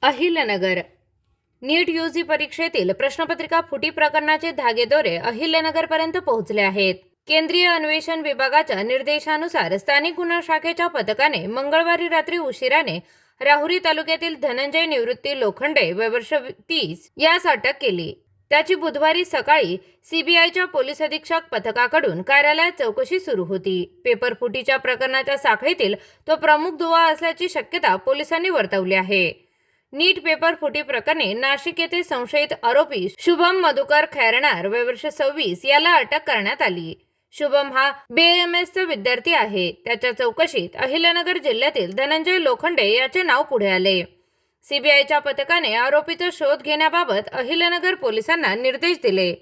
अहिल्यानगर नीट UG परीक्षेतील प्रश्नपत्रिका फुटी प्रकरणाचे धागेदोरे अहिल्यानगरपर्यंत पोहोचले आहेत. केंद्रीय अन्वेषण विभागाच्या निर्देशानुसार स्थानिक गुन्हा शाखेच्या पथकाने मंगळवारी रात्री उशिराने राहुरी तालुक्यातील धनंजय निवृत्ती लोखंडे वय वर्ष 30 यास अटक केली. त्याची बुधवारी सकाळी सीबीआयच्या पोलीस अधीक्षक पथकाकडून कार्यालयात चौकशी सुरू होती. पेपर फुटीच्या प्रकरणाच्या साखळीतील तो प्रमुख दुवा असल्याची शक्यता पोलिसांनी वर्तवली आहे. नीट पेपर फुटी प्रकरणी नाशिक येथे संशयित आरोपी शुभम मधुकर खैरनार वय वर्ष 26 याला अटक करण्यात आली. शुभम हा BAMSचा विद्यार्थी आहे. त्याच्या चौकशीत अहिल्यानगर जिल्ह्यातील धनंजय लोखंडे याचे नाव पुढे आले. सीबीआयच्या पथकाने आरोपीचा शोध घेण्याबाबत अहिल्यानगर पोलिसांना निर्देश दिले.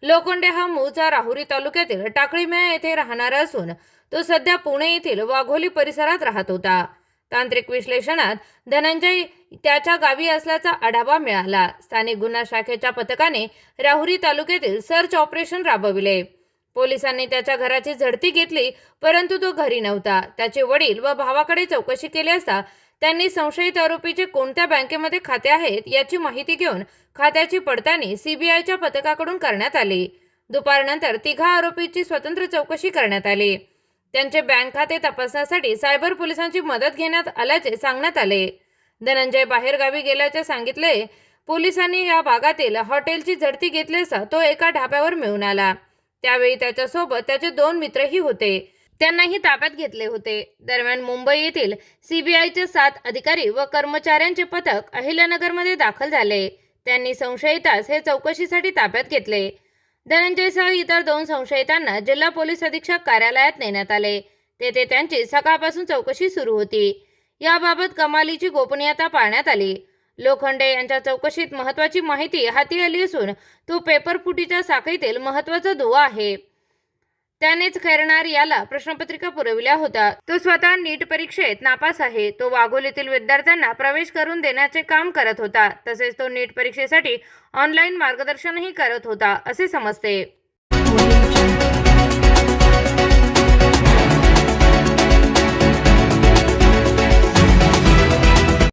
लोखंडे हा मूळचा राहुरी तालुक्यातील टाकळीमया येथे राहणारा असून तो सध्या पुणे येथील वाघोली परिसरात राहत होता. तांत्रिक विश्लेषणात धनंजय त्याच्या गावी असल्याचा आढावा मिळाला. स्थानिक गुन्हा शाखेच्या पथकाने राहुरी तालुक्यातील सर्च ऑपरेशन राबविले. पोलिसांनी त्याच्या घराची झडती घेतली, परंतु तो घरी नव्हता. त्याचे वडील व भावाकडे चौकशी केली असता त्यांनी संशयित आरोपीचे कोणत्या बँकेमध्ये खाते आहेत याची माहिती घेऊन खात्याची पडताळणी सीबीआयच्या पथकाकडून करण्यात आली. दुपारनंतर तिघा आरोपीची स्वतंत्र चौकशी करण्यात आली. त्यांचे बँक खाते तपासण्यासाठी सायबर पोलिसांची मदत घेण्यात आल्याचे सांगण्यात आले. धनंजय बाहेरगावी गेल्याचे सांगितले. पोलिसांनी या भागातील हॉटेलची झडती घेतली असता तो एका ढाब्यावर मिळून आला. त्यावेळी त्याच्यासोबत त्याचे 2 मित्रही होते. त्यांनाही ताब्यात घेतले होते. दरम्यान मुंबई येथील सीबीआयचे 7 अधिकारी व कर्मचाऱ्यांचे पथक अहिल्यानगरमध्ये दाखल झाले. त्यांनी संशयितास हे चौकशीसाठी ताब्यात घेतले. धनंजयसह इतर 2 संशयितांना जिल्हा पोलीस अधीक्षक कार्यालयात नेण्यात आले. तेथे त्यांची सकाळपासून चौकशी सुरू होती. याबाबत कमालीची गोपनीयता पाळण्यात आली. लोखंडे यांच्या चौकशीत महत्त्वाची माहिती हाती आली असून तो पेपर फुटीच्या साखळीतील महत्त्वाचा दुवा आहे. त्यानेच खैरनार याला प्रश्नपत्रिका पुरविल्या होत्या. तो स्वतः नीट परीक्षेत नापास आहे. तो वाघोलीतील विद्यार्थ्यांना प्रवेश करून देण्याचे काम करत होता. तसेच तो नीट परीक्षेसाठी ऑनलाईन मार्गदर्शनही करत होता असे समजते.